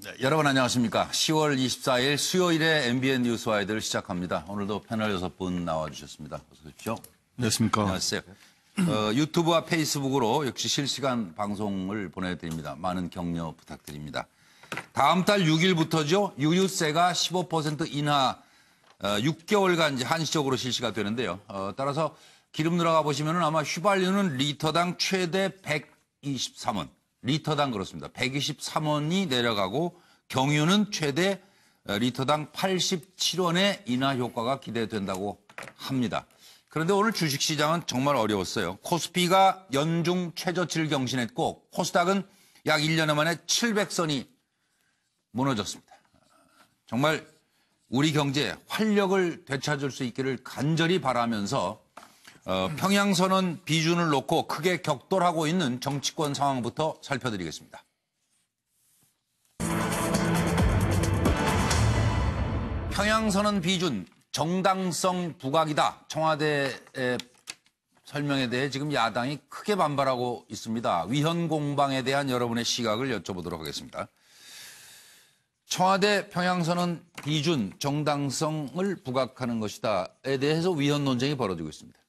네, 여러분 안녕하십니까. 10월 24일 수요일에 MBN 뉴스와이드를 시작합니다. 오늘도 패널 6분 나와주셨습니다. 어서 오십시오. 안녕하십니까. 안녕하세요. 유튜브와 페이스북으로 역시 실시간 방송을 보내드립니다. 많은 격려 부탁드립니다. 다음 달 6일부터죠. 유류세가 15% 인하 6개월간 이제 한시적으로 실시가 되는데요. 따라서 기름 들어가 보시면 아마 휘발유는 리터당 최대 123원. 리터당 그렇습니다. 123원이 내려가고 경유는 최대 리터당 87원의 인하 효과가 기대된다고 합니다. 그런데 오늘 주식시장은 정말 어려웠어요. 코스피가 연중 최저치를 경신했고 코스닥은 약 1년 만에 700선이 무너졌습니다. 정말 우리 경제에 활력을 되찾을 수 있기를 간절히 바라면서 평양선언 비준을 놓고 크게 격돌하고 있는 정치권 상황부터 살펴드리겠습니다. 평양선언 비준 정당성 부각이다. 청와대의 설명에 대해 지금 야당이 크게 반발하고 있습니다. 위헌 공방에 대한 여러분의 시각을 여쭤보도록 하겠습니다. 청와대 평양선언 비준 정당성을 부각하는 것이다에 대해서 위헌 논쟁이 벌어지고 있습니다.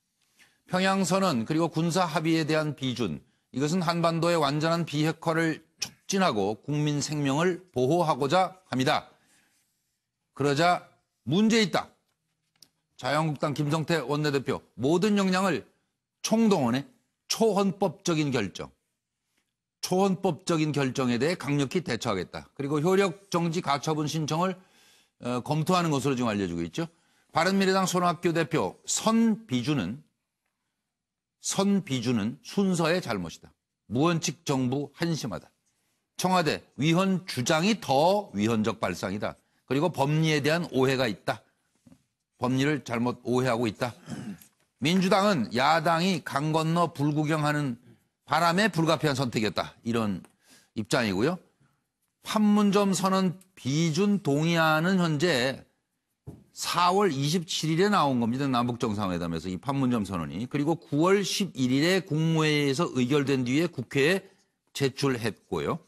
평양선언 그리고 군사 합의에 대한 비준, 이것은 한반도의 완전한 비핵화를 촉진하고 국민 생명을 보호하고자 합니다. 그러자 문제 있다. 자유한국당 김성태 원내대표 모든 역량을 총동원해 초헌법적인 결정에 대해 강력히 대처하겠다. 그리고 효력 정지 가처분 신청을 검토하는 것으로 지금 알려지고 있죠. 바른미래당 손학규 대표 선비준은 순서의 잘못이다. 무원칙 정부 한심하다. 청와대 위헌 주장이 더 위헌적 발상이다. 그리고 법리에 대한 오해가 있다. 법리를 잘못 오해하고 있다. 민주당은 야당이 강 건너 불구경하는 바람에 불가피한 선택이었다. 이런 입장이고요. 판문점 선언 비준 동의안은 현재 4월 27일에 나온 겁니다. 남북정상회담에서 이 판문점 선언이. 그리고 9월 11일에 국무회의에서 의결된 뒤에 국회에 제출했고요.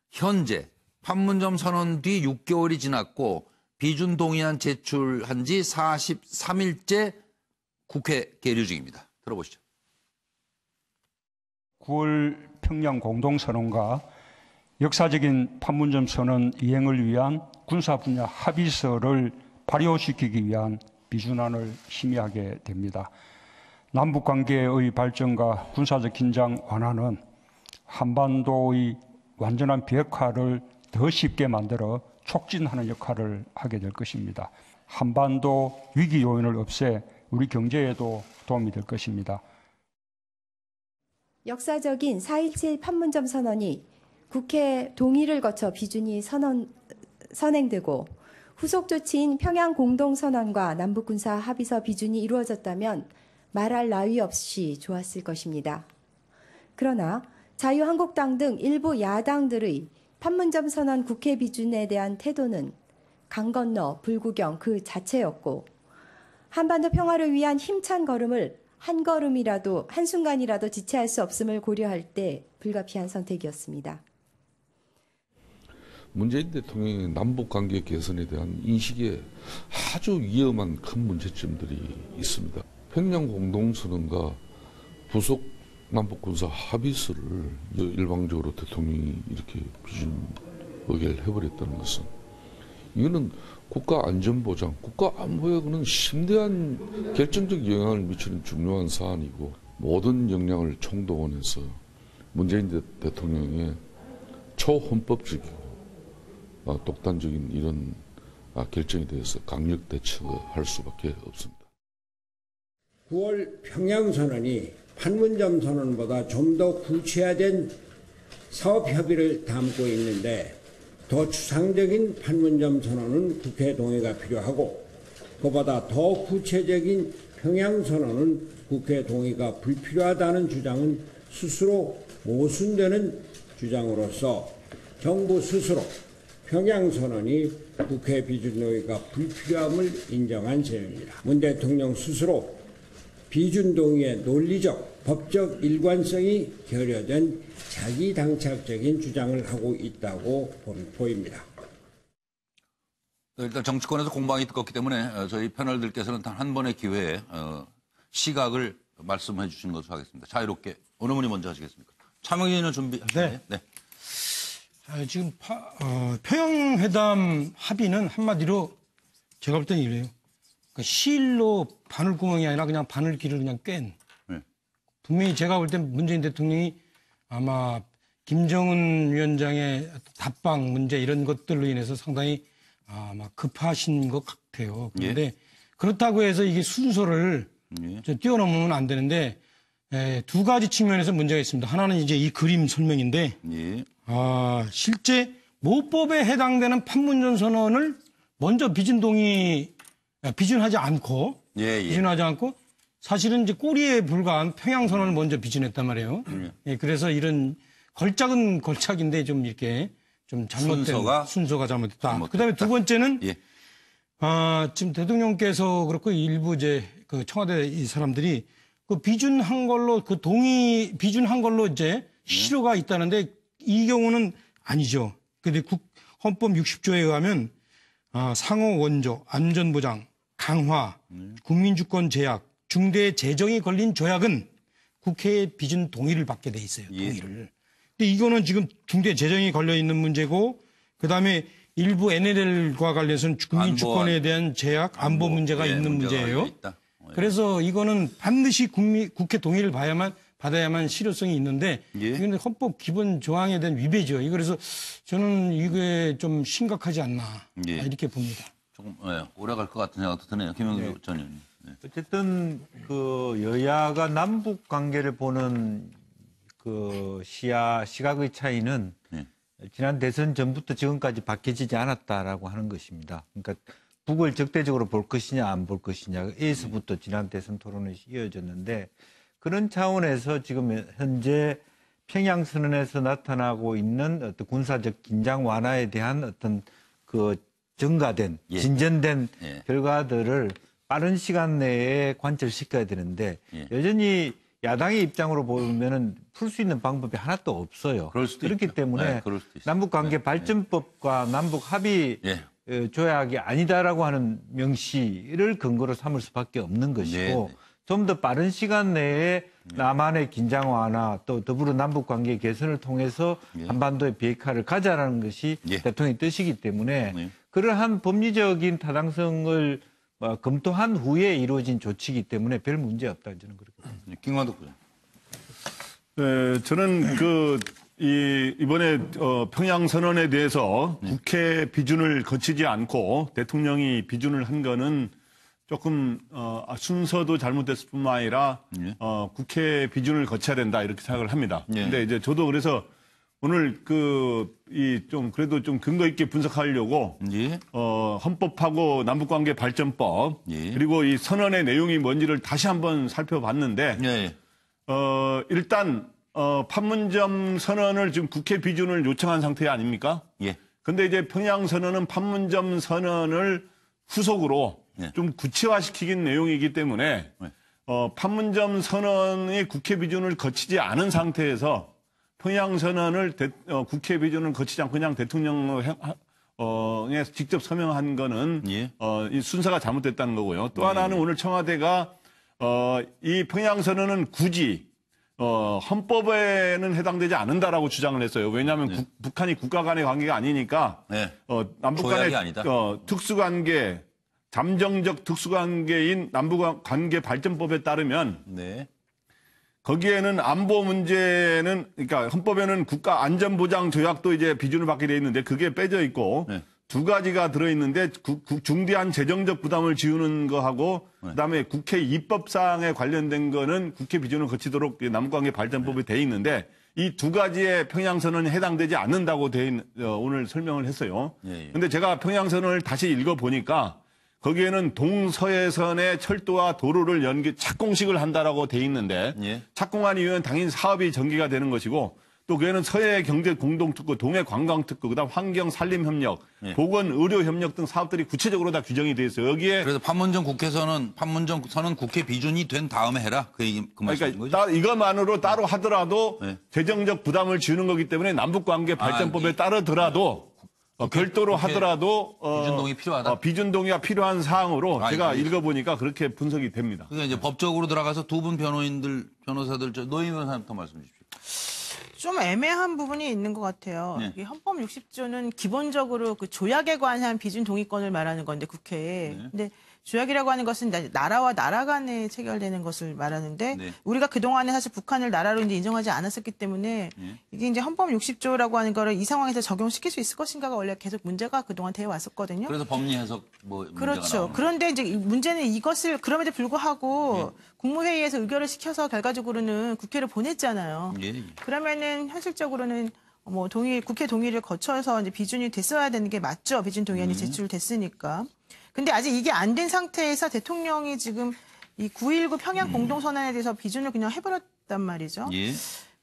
현재 판문점 선언 뒤 6개월이 지났고 비준 동의안 제출한 지 43일째 국회 계류 중입니다. 들어보시죠. 9월 평양 공동선언과 역사적인 판문점 선언 이행을 위한 군사 분야 합의서를 발효시키기 위한 비준안을 심의하게 됩니다. 남북관계의 발전과 군사적 긴장 완화는 한반도의 완전한 비핵화를 더 쉽게 만들어 촉진하는 역할을 하게 될 것입니다. 한반도 위기 요인을 없애 우리 경제에도 도움이 될 것입니다. 역사적인 4.17 판문점 선언이 국회 동의를 거쳐 비준이 선행되고 후속 조치인 평양 공동선언과 남북군사 합의서 비준이 이루어졌다면 말할 나위 없이 좋았을 것입니다. 그러나 자유한국당 등 일부 야당들의 판문점 선언 국회 비준에 대한 태도는 강 건너 불구경 그 자체였고 한반도 평화를 위한 힘찬 걸음을 한순간이라도 지체할 수 없음을 고려할 때 불가피한 선택이었습니다. 문재인 대통령의 남북관계 개선에 대한 인식에 아주 위험한 큰 문제점들이 있습니다. 평양 공동선언과 부속 남북군사 합의서를 일방적으로 대통령이 이렇게 비준 의결해버렸다는 것은 이거는 국가안전보장, 국가안보에 그는 심대한 결정적 영향을 미치는 중요한 사안이고 모든 역량을 총동원해서 문재인 대통령의 초헌법적이고 독단적인 이런 결정에 대해서 강력 대처할 수밖에 없습니다. 9월 평양선언이 판문점 선언보다 좀 더 구체화된 사업협의를 담고 있는데 더 추상적인 판문점 선언은 국회 동의가 필요하고 그보다 더 구체적인 평양선언은 국회 동의가 불필요하다는 주장은 스스로 모순되는 주장으로서 정부 스스로 평양선언이 국회 비준 동의가 불필요함을 인정한 셈입니다. 문 대통령 스스로 비준 동의의 논리적, 법적 일관성이 결여된 자기당착적인 주장을 하고 있다고 보입니다. 일단 정치권에서 공방이 뜨겁기 때문에 저희 패널들께서는 단 한 번의 기회에 시각을 말씀해 주시는 것으로 하겠습니다. 자유롭게 어느 분이 먼저 하시겠습니까? 차명희는 준비하시나요? 네. 지금 평양회담 합의는 한마디로 제가 볼 때는 이래요. 그러니까 실로 바늘구멍이 아니라 그냥 바늘길을 그냥 꿰는. 네. 분명히 제가 볼 땐 문재인 대통령이 아마 김정은 위원장의 답방 문제 이런 것들로 인해서 상당히 아마 급하신 것 같아요. 그런데 그렇다고 해서 이게 순서를 뛰어넘으면 안 되는데 두 가지 측면에서 문제가 있습니다. 하나는 이제 이 그림 설명인데 실제 모법에 해당되는 판문점 선언을 먼저 비준하지 않고 비준하지 않고 사실은 이제 꼬리에 불과한 평양 선언을 먼저 비준했단 말이에요. 그래서 이런 걸작은 걸작인데 좀 이렇게 좀 잘못된 순서가 잘못됐다. 그다음에 두 번째는 지금 대통령께서 그렇고 일부 이제 그 청와대 이 사람들이 그 비준한 걸로 비준한 걸로 이제 실효가 있다는데 이 경우는 아니죠. 근데 헌법 60조에 의하면 상호 원조, 안전보장, 강화, 국민주권 제약, 중대 재정이 걸린 조약은 국회의 비준 동의를 받게 돼 있어요. 동의를. 근데 이거는 지금 중대 재정이 걸려 있는 문제고, 그 다음에 일부 NLL과 관련해서는 국민주권에 대한 제약, 안보 문제가 있는 문제예요. 그래서 이거는 반드시 국회 동의를 받아야만 실효성이 있는데 이건 헌법 기본 조항에 대한 위배죠. 그래서 저는 이게 좀 심각하지 않나 이렇게 봅니다. 조금 오래 갈 것 같은 생각도 드네요. 김영주 전 의원님. 어쨌든 그 여야가 남북 관계를 보는 그 시각의 차이는 지난 대선 전부터 지금까지 바뀌지 않았다라고 하는 것입니다. 그러니까 북을 적대적으로 볼 것이냐 안 볼 것이냐에서부터 지난 대선 토론이 이어졌는데 그런 차원에서 지금 현재 평양 선언에서 나타나고 있는 어떤 군사적 긴장 완화에 대한 어떤 그 증가된 진전된 결과들을 빠른 시간 내에 관철시켜야 되는데 여전히 야당의 입장으로 보면은 풀 수 있는 방법이 하나도 없어요. 그렇기 때문에 남북관계 발전법과 남북 합의 조약이 아니다라고 하는 명시를 근거로 삼을 수밖에 없는 것이고 좀 더 빠른 시간 내에 남한의 긴장 완화 또 더불어 남북관계 개선을 통해서 한반도의 비핵화를 가자라는 것이 대통령의 뜻이기 때문에 그러한 법리적인 타당성을 검토한 후에 이루어진 조치이기 때문에 별 문제 없다 저는 그렇게 봅니다. 김관독 부장. 네, 저는 이번에 평양 선언에 대해서 국회 비준을 거치지 않고 대통령이 비준을 한 거는 조금 순서도 잘못됐을 뿐만 아니라 국회 비준을 거쳐야 된다 이렇게 생각을 합니다. 근데 이제 저도 그래서 오늘 좀 그래도 좀 근거 있게 분석하려고 헌법하고 남북관계 발전법 그리고 이 선언의 내용이 뭔지를 다시 한번 살펴봤는데 일단 판문점 선언을 지금 국회 비준을 요청한 상태 아닙니까? 근데 이제 평양 선언은 판문점 선언을 후속으로 좀 구체화시키긴 내용이기 때문에 판문점 선언이 국회 비준을 거치지 않은 상태에서 평양 선언을 국회 비준을 거치지 않고 그냥 대통령에 직접 서명한 거는 이 순서가 잘못됐다는 거고요. 또 하나는 오늘 청와대가 이 평양 선언은 굳이 헌법에는 해당되지 않는다라고 주장을 했어요. 왜냐하면 북한이 국가 간의 관계가 아니니까 남북 간의 특수관계, 잠정적 특수관계인 남북관계 발전법에 따르면 거기에는 안보 문제는 그러니까 헌법에는 국가 안전보장 조약도 이제 비준을 받게 돼 있는데 그게 빼져 있고 두 가지가 들어 있는데 중대한 재정적 부담을 지우는 거하고 그다음에 국회 입법사항에 관련된 거는 국회 비준을 거치도록 남북관계 발전법이 돼 있는데 이 두 가지의 평양선언이 해당되지 않는다고 오늘 설명을 했어요. 근데 제가 평양선언을 다시 읽어 보니까 거기에는 동서해선의 철도와 도로를 착공식을 한다라고 돼 있는데 착공한 이유는 당연히 사업이 전개가 되는 것이고 또 그에는 서해 경제 공동특구, 동해 관광특구, 그다음 환경 산림 협력, 예. 보건 의료 협력 등 사업들이 구체적으로 다 규정이 돼 있어요. 여기에 그래서 판문점 선언 국회 비준이 된 다음에 해라. 그 얘기 그 말씀인 거죠? 그러니까 이것만으로 따로 하더라도 네. 재정적 부담을 지우는 거기 때문에 남북관계 발전법에 따르더라도 별도로 하더라도 비준 동의 필요하다. 비준 동의가 필요한 사항으로 제가 알겠습니다. 읽어보니까 그렇게 분석이 됩니다. 그러니까 이제 법적으로 들어가서 두 분 변호사들 노인 변호사부터 말씀 주십시오. 좀 애매한 부분이 있는 것 같아요. 네. 이 헌법 60조는 기본적으로 그 조약에 관한 비준 동의권을 말하는 건데 국회에. 네. 근데 조약이라고 하는 것은 나라와 나라 간에 체결되는 것을 말하는데 네. 우리가 그동안에 사실 북한을 나라로 이제 인정하지 않았었기 때문에 네. 이게 이제 헌법 60조라고 하는 거를 이 상황에서 적용시킬 수 있을 것인가가 원래 계속 문제가 그동안 되어 왔었거든요. 그래서 법리 해석 문제가 그렇죠. 나오는 그런데 이제 문제는 이것을 그럼에도 불구하고 국무회의에서 의결을 시켜서 결과적으로는 국회를 보냈잖아요. 예, 예. 그러면은 현실적으로는 뭐 국회 동의를 거쳐서 이제 비준이 됐어야 되는 게 맞죠. 비준 동의안이 제출됐으니까. 근데 아직 이게 안 된 상태에서 대통령이 지금 이 9.19 평양 공동선언에 대해서 비준을 그냥 해버렸단 말이죠. 예.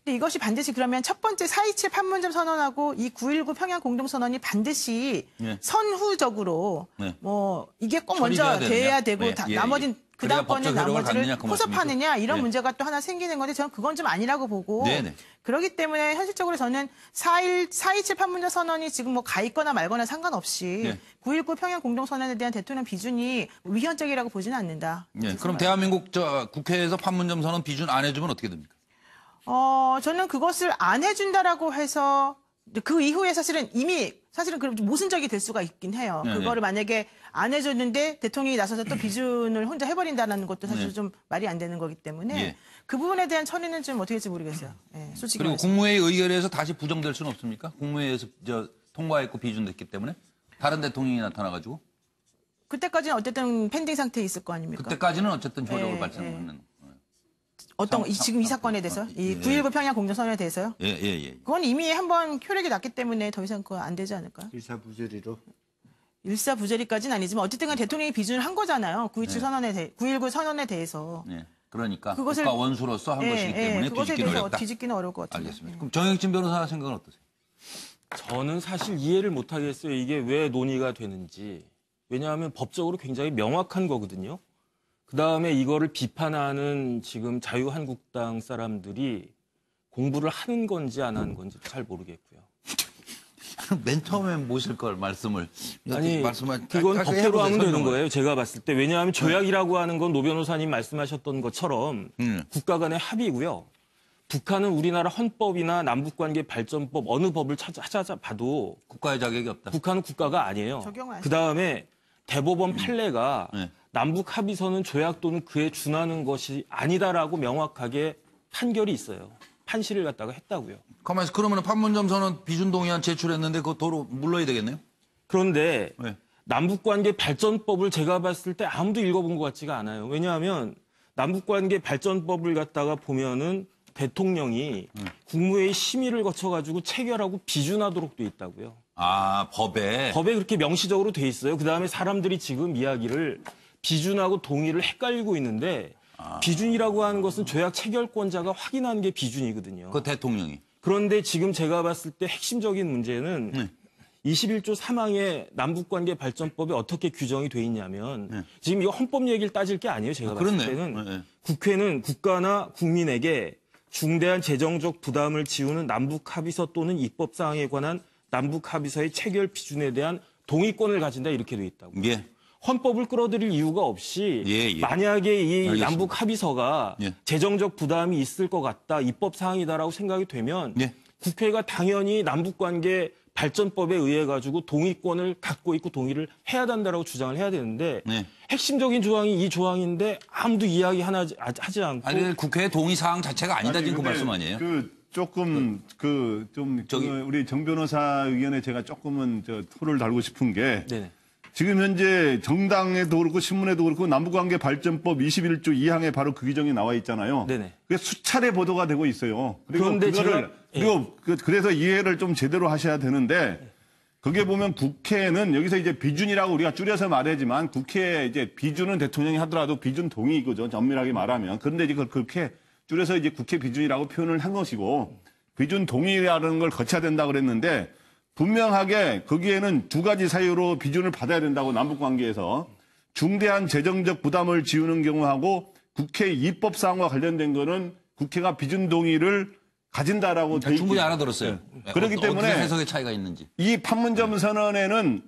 근데 이것이 반드시 그러면 첫 번째 4.27 판문점 선언하고 이 9.19 평양 공동선언이 반드시 네. 선후적으로 네. 뭐 이게 꼭 처리돼야 먼저 돼야 되느냐? 되고 네, 예, 나머진 예. 그 그래야 다음번에 법적 효력을 나머지를 갖느냐, 그 포섭하느냐 이런 말씀이죠. 문제가 또 하나 생기는 건데 저는 그건 좀 아니라고 보고 네네. 그렇기 때문에 현실적으로 저는 4.27 판문점 선언이 지금 뭐 가 있거나 말거나 상관없이 네. 9.19 평양 공동선언에 대한 대통령 비준이 위헌적이라고 보지는 않는다. 예. 그럼 대한민국 국회에서 판문점 선언 비준 안 해주면 어떻게 됩니까? 저는 그것을 안 해준다라고 해서 그 이후에 사실은 그럼 좀 모순적이 될 수가 있긴 해요. 네네. 그거를 만약에 안 해줬는데 대통령이 나서서 또 비준을 혼자 해버린다는 것도 사실 네. 좀 말이 안 되는 거기 때문에 예. 그 부분에 대한 처리는 좀 어떻게 될지 모르겠어요. 예, 솔직히 그리고 말해서. 국무회의 의결에서 다시 부정될 수는 없습니까? 국무회의에서 통과했고 비준됐기 때문에 다른 대통령이 나타나가지고 그때까지는 어쨌든 펜딩 상태에 있을 거 아닙니까? 그때까지는 어쨌든 효력을 예, 발생하는. 지금 이 사건에 대해서 이 9.19 평양 공동선언에 대해서요. 예. 그건 이미 한번 효력이 났기 때문에 더 이상 그거 안 되지 않을까요? 일사부재리로. 일사부재리까지는 아니지만 어쨌든 간 대통령이 비준을 한 거잖아요. 9.19 선언에 대해서. 예. 그러니까 그것을- 국가 원수로서 한 것이기 때문에 그것에 뒤집기는 대해서 어렵다. 뒤집기는 어려울 것 같아요. 알겠습니다. 그럼 정영진 변호사 생각은 어떠세요? 저는 사실 이해를 못하겠어요. 이게 왜 논의가 되는지. 왜냐하면 법적으로 굉장히 명확한 거거든요. 그다음에 이거를 비판하는 지금 자유한국당 사람들이 공부를 하는 건지 안 하는 건지 잘 모르겠고요. 맨 처음에 모실 걸 말씀을 아니, 말씀을 그건 다시 법대로 해보세요, 하면 되는 설명을. 거예요. 제가 봤을 때. 왜냐하면 조약이라고 하는 건 노 변호사님 말씀하셨던 것처럼 국가 간의 합의고요. 북한은 우리나라 헌법이나 남북관계 발전법 어느 법을 찾아봐도 국가의 자격이 없다. 북한은 국가가 아니에요. 적용 안 그다음에 대법원 판례가 네. 남북 합의서는 조약 또는 그에 준하는 것이 아니다라고 명확하게 판결이 있어요. 판시를 갖다가 했다고요. 가만히 있어. 그러면 판문점 선언 비준 동의안 제출했는데 그거 도로 물러야 되겠네요? 그런데 네. 남북관계 발전법을 제가 봤을 때 아무도 읽어본 것 같지가 않아요. 왜냐하면 남북관계 발전법을 갖다가 보면은 대통령이 국무회의 심의를 거쳐가지고 체결하고 비준하도록 돼 있다고요. 아, 법에. 법에 그렇게 명시적으로 돼 있어요. 그다음에 사람들이 지금 이야기를 비준하고 동의를 헷갈리고 있는데 비준이라고 하는 것은 조약 체결권자가 확인하는 게 비준이거든요. 그 대통령이. 그런데 지금 제가 봤을 때 핵심적인 문제는 21조 3항의 남북관계 발전법에 어떻게 규정이 돼 있냐면 지금 이거 헌법 얘기를 따질 게 아니에요. 제가 봤을 그렇네요. 때는 네. 국회는 국가나 국민에게 중대한 재정적 부담을 지우는 남북 합의서 또는 입법 사항에 관한 남북 합의서의 체결 비준에 대한 동의권을 가진다 이렇게 돼 있다고. 예. 헌법을 끌어들일 이유가 없이 예. 만약에 이 알겠습니다. 남북 합의서가 예. 재정적 부담이 있을 것 같다, 입법 사항이다라고 생각이 되면 예. 국회가 당연히 남북관계 발전법에 의해 가지고 동의권을 갖고 있고 동의를 해야 된다라고 주장을 해야 되는데 네. 핵심적인 조항이 이 조항인데 아무도 이야기 하나 하지 않고 아니, 국회의 동의 사항 자체가 아니다 지금 그 근데 말씀 아니에요? 우리 정 변호사 의견에 제가 조금은 토를 달고 싶은 게 네네. 지금 현재 정당에도 그렇고 신문에도 그렇고 남북관계 발전법 21조 2항에 바로 그 규정이 나와 있잖아요. 네네. 그게 수차례 보도가 되고 있어요. 그리고 그런데 그거를 그래서 이해를 좀 제대로 하셔야 되는데 거기에 보면 국회는 여기서 이제 비준이라고 우리가 줄여서 말하지만 국회에 이제 비준은 대통령이 하더라도 비준 동의이거죠. 엄밀하게 말하면. 그런데 이제 그걸 그렇게 줄여서 이제 국회 비준이라고 표현을 한 것이고 비준 동의라는 걸 거쳐야 된다 그랬는데 분명하게 거기에는 두 가지 사유로 비준을 받아야 된다고 남북관계에서 중대한 재정적 부담을 지우는 경우하고 국회 입법사항과 관련된 거는 국회가 비준 동의를 가진다라고 돼 충분히 있기 알아들었어요. 그렇기 때문에 어떻게 해석의 차이가 있는지. 이 판문점 선언에는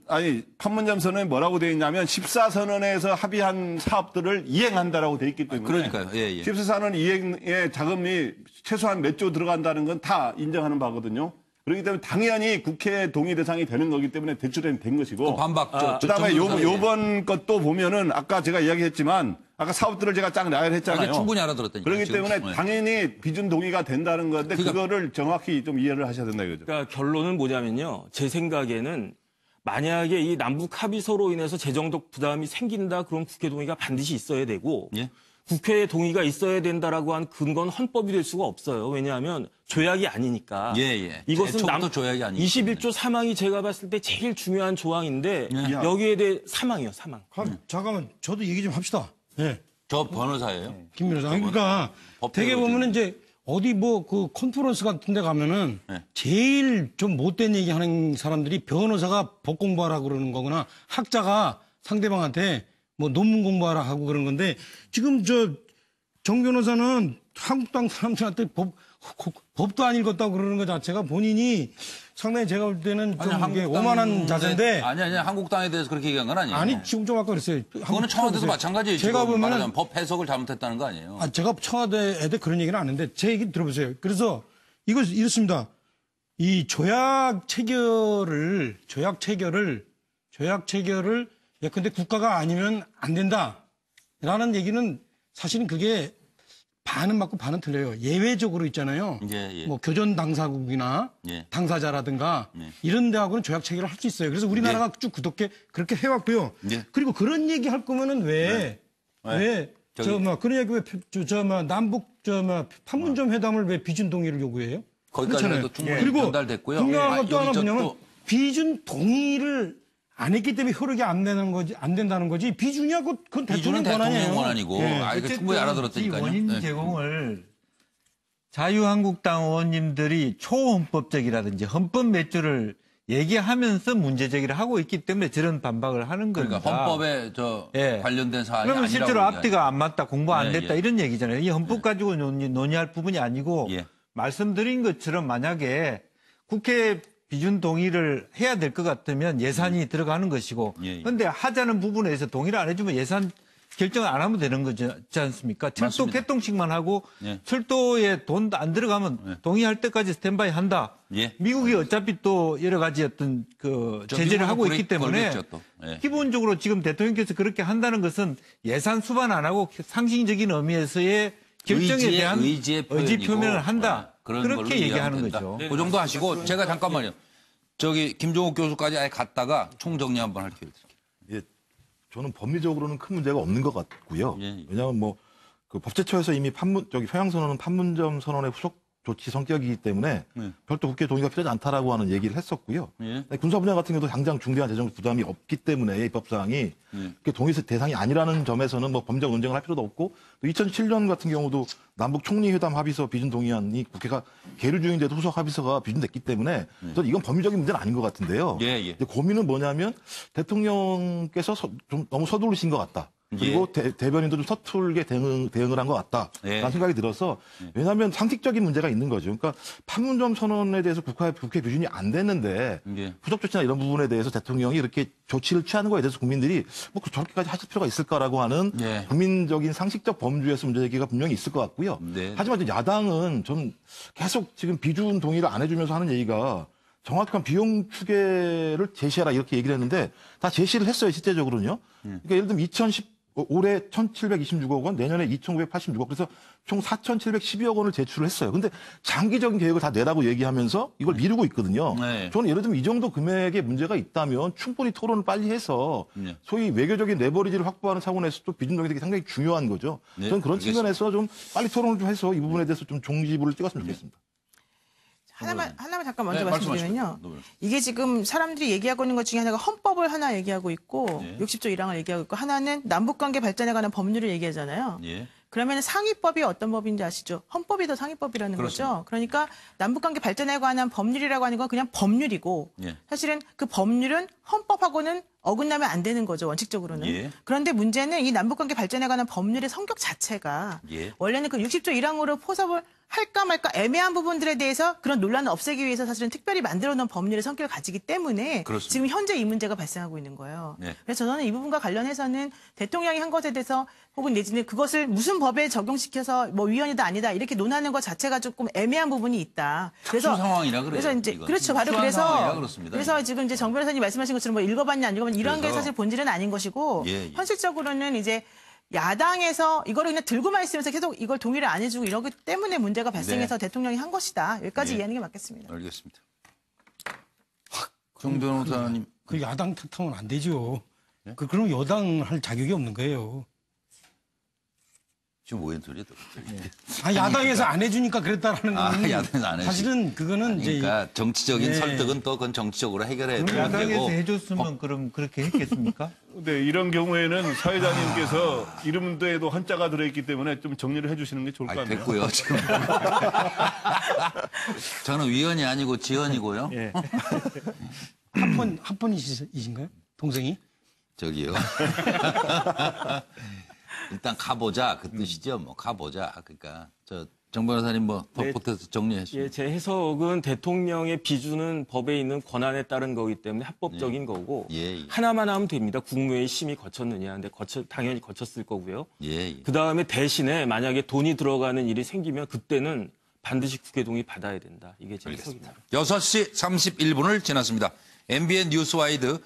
판문점 선언에 뭐라고 되어 있냐면 14선언에서 합의한 사업들을 이행한다라고 되어 있기 때문에 그러니까요. 예, 예. 14선언 이행에 자금이 최소한 몇 조 들어간다는 건 다 인정하는 바거든요. 그렇기 때문에 당연히 국회 동의 대상이 되는 거기 때문에 대출은 된 것이고 반박. 그다음에 요번 것도 보면은 아까 제가 이야기했지만 아까 사업들을 제가 쫙 나열했잖아요. 충분히 알아들었다니까. 그렇기 때문에 당연히 비준 동의가 된다는 건데 그거를 정확히 좀 이해를 하셔야 된다 이거죠. 그러니까 결론은 뭐냐면요. 제 생각에는 만약에 이 남북 합의서로 인해서 재정적 부담이 생긴다, 그럼 국회 동의가 반드시 있어야 되고 예? 국회의 동의가 있어야 된다라고 한 근거는 헌법이 될 수가 없어요. 왜냐하면 조약이 아니니까. 예. 이것은 애초부터 조약이 아니기 21조 3항이 제가 봤을 때 제일 중요한 조항인데 여기에 대해 사망이요, 사망. 잠깐만, 저도 얘기 좀 합시다. 예. 저 변호사예요. 김 변호사. 그러니까 되게 보면은 이제 어디 뭐 그 컨퍼런스 같은 데 가면은 제일 좀 못된 얘기 하는 사람들이 변호사가 법 공부하라고 그러는 거구나. 학자가 상대방한테 뭐 논문 공부하라 하고 그런 건데 지금 정 변호사는 한국당 사람들한테 법도 안 읽었다고 그러는 것 자체가 본인이 상당히 제가 볼 때는 좀 이게 오만한 자세인데. 아니, 한국당에 대해서 그렇게 얘기한 건 아니에요. 아니, 지금 좀 아까 그랬어요. 그거는 청와대도 마찬가지예요. 제가 보면 법 해석을 잘못했다는 거 아니에요. 제가 청와대에 대해 그런 얘기는 안 했는데 제 얘기 들어보세요. 그래서 이렇습니다. 이 조약 체결을 예컨대 국가가 아니면 안 된다라는 얘기는 사실은 그게 반은 맞고 반은 틀려요. 예외적으로 있잖아요. 예. 뭐 교전 당사국이나 당사자라든가 이런 데하고는 조약 체결을 할 수 있어요. 그래서 우리나라가 쭉 그렇게 해왔고요. 그리고 그런 얘기 할 거면은 그런 얘기 남북 판문점 회담을 왜 비준 동의를 요구해요? 거기까지는 또 충분히 그리고 전달됐고요. 분명한 건 또 하나 뭐냐면 비준 동의를 안 했기 때문에 효력이 안 된다는 거지. 비준이하고 그건 비준은 대통령 권한이고. 어쨌든 충분히 알아들었다니까요. 이 원인 제공을 자유한국당 의원님들이 초헌법적이라든지 헌법 몇 조를 얘기하면서 문제제기를 하고 있기 때문에 저런 반박을 하는 겁니다. 그러니까 헌법에 관련된 사안이 그러면 아니라고 실제로 앞뒤가 안 맞다, 공부 안 됐다 예. 이런 얘기잖아요. 이 헌법 가지고 논의할 부분이 아니고 말씀드린 것처럼 만약에 국회 비준 동의를 해야 될 것 같으면 예산이 들어가는 것이고 그런데 하자는 부분에서 동의를 안 해주면 예산 결정을 안 하면 되는 거지 않습니까? 철도 맞습니다. 개통식만 하고 철도에 돈도 안 들어가면 동의할 때까지 스탠바이 한다. 미국이 어차피 또 여러 가지 어떤 제재를 하고 있기 때문에 기본적으로 지금 대통령께서 그렇게 한다는 것은 예산 수반 안 하고 상징적인 의미에서의 결정에 대한 의지 표명을 한다. 그렇게 얘기하는 거죠. 그 정도 하시고 제가 잠깐만요. 김종욱 교수까지 아예 갔다가 총정리 한번 할게요. 저는 법리적으로는 큰 문제가 없는 것 같고요. 왜냐하면 그 법제처에서 이미 평양선언은 판문점 선언의 후속 조치 성격이기 때문에 별도 국회 동의가 필요하지 않다라고 하는 얘기를 했었고요. 군사 분야 같은 경우도 당장 중대한 재정 부담이 없기 때문에 입법사항이 동의 대상이 아니라는 점에서는 뭐 법적 논쟁을 할 필요도 없고 또 2007년 같은 경우도 남북 총리회담 합의서 비준 동의안이 국회가 계류 중인데도 후속 합의서가 비준됐기 때문에 저는 이건 법리적인 문제는 아닌 것 같은데요. 고민은 뭐냐면 대통령께서 좀 너무 서두르신 것 같다. 그리고 대변인도 좀 서툴게 대응을 한 것 같다라는 생각이 들어서 왜냐하면 상식적인 문제가 있는 거죠. 그러니까 판문점 선언에 대해서 국회 비준이 안 됐는데 후속 조치나 이런 부분에 대해서 대통령이 이렇게 조치를 취하는 거에 대해서 국민들이 뭐 저렇게까지 하실 필요가 있을까라고 하는 국민적인 상식적 범주에서 문제제기가 분명히 있을 것 같고요. 하지만 야당은 좀 계속 지금 비준 동의를 안 해주면서 하는 얘기가 정확한 비용 추계를 제시하라 이렇게 얘기를 했는데 다 제시를 했어요, 실제적으로는요. 그러니까 예를 들면 올해 1,726억 원, 내년에 2,986억, 그래서 총 4,712억 원을 제출을 했어요. 근데 장기적인 계획을 다 내라고 얘기하면서 이걸 미루고 있거든요. 저는 예를 들면 이 정도 금액에 문제가 있다면 충분히 토론을 빨리 해서 소위 외교적인 레버리지를 확보하는 차원에서 또 비준 동의가 상당히 중요한 거죠. 저는 그런 측면에서 좀 빨리 토론을 좀 해서 이 부분에 대해서 좀 종지부를 찍었으면 좋겠습니다. 하나만 잠깐 먼저 말씀드리면요. 이게 지금 사람들이 얘기하고 있는 것 중에 하나가 헌법을 하나 얘기하고 있고 60조 1항을 얘기하고 있고 하나는 남북관계 발전에 관한 법률을 얘기하잖아요. 그러면 상위법이 어떤 법인지 아시죠? 헌법이 더 상위법이라는 거죠. 그러니까 남북관계 발전에 관한 법률이라고 하는 건 그냥 법률이고 예. 사실은 그 법률은 헌법하고는 어긋나면 안 되는 거죠, 원칙적으로는. 예. 그런데 문제는 이 남북관계 발전에 관한 법률의 성격 자체가 예. 원래는 그 60조 1항으로 포섭을 할까 말까 애매한 부분들에 대해서 그런 논란을 없애기 위해서 사실은 특별히 만들어 놓은 법률의 성격을 가지기 때문에 그렇습니다. 지금 현재 이 문제가 발생하고 있는 거예요. 네. 그래서 저는 이 부분과 관련해서는 대통령이 한 것에 대해서 혹은 내지는 그것을 무슨 법에 적용시켜서 뭐 위헌이다 아니다 이렇게 논하는 것 자체가 조금 애매한 부분이 있다. 특수 상황이라 그래요. 그래서 이제 이건. 그렇죠. 바로 특수한 상황이라 그래서 그렇습니다. 지금 이제 정 변호사님 말씀하신 것처럼 뭐 읽어봤냐 안 읽어봤냐 이런 게 그래서. 사실 본질은 아닌 것이고 예, 예. 현실적으로는 이제 야당에서 이거를 그냥 들고만 있으면서 계속 이걸 동의를 안 해주고 이러기 때문에 문제가 발생해서 대통령이 한 것이다. 여기까지 네. 이해하는 게 맞겠습니다. 알겠습니다. 정 변호사님. 그 야당 탓하면 안 되죠. 그럼 여당 할 자격이 없는 거예요. 지금 뭐 소리야? 야당에서 안 해주니까 그랬다라는 건 야당에서 안 해주니까. 사실은 그거는 이제 그러니까 정치적인 네. 설득은 또 그건 정치적으로 해결해야 되는 야당에서 문제고. 해줬으면 그럼 그렇게 했겠습니까? 네, 이런 경우에는 사회자님께서 이름도에도 한자가 들어있기 때문에 좀 정리를 해주시는 게 좋을 것 같네요. 됐고요. 지금. 저는 위원이 아니고 지원이고요. 예. 합번이신가요? 동생이? 저기요. 일단 가보자 그 뜻이죠. 뭐 가보자. 그러니까 정 변호사님 뭐 덧붙여서 정리해 주시죠. 예, 제 해석은 대통령의 비준은 법에 있는 권한에 따른 거기 때문에 합법적인 거고 예. 하나만 하면 됩니다. 국무회의 심의 거쳤느냐. 근데 당연히 거쳤을 거고요. 예. 그다음에 대신에 만약에 돈이 들어가는 일이 생기면 그때는 반드시 국회 동의 받아야 된다. 이게 제 해석입니다. 6시 31분을 지났습니다. MBN 뉴스와이드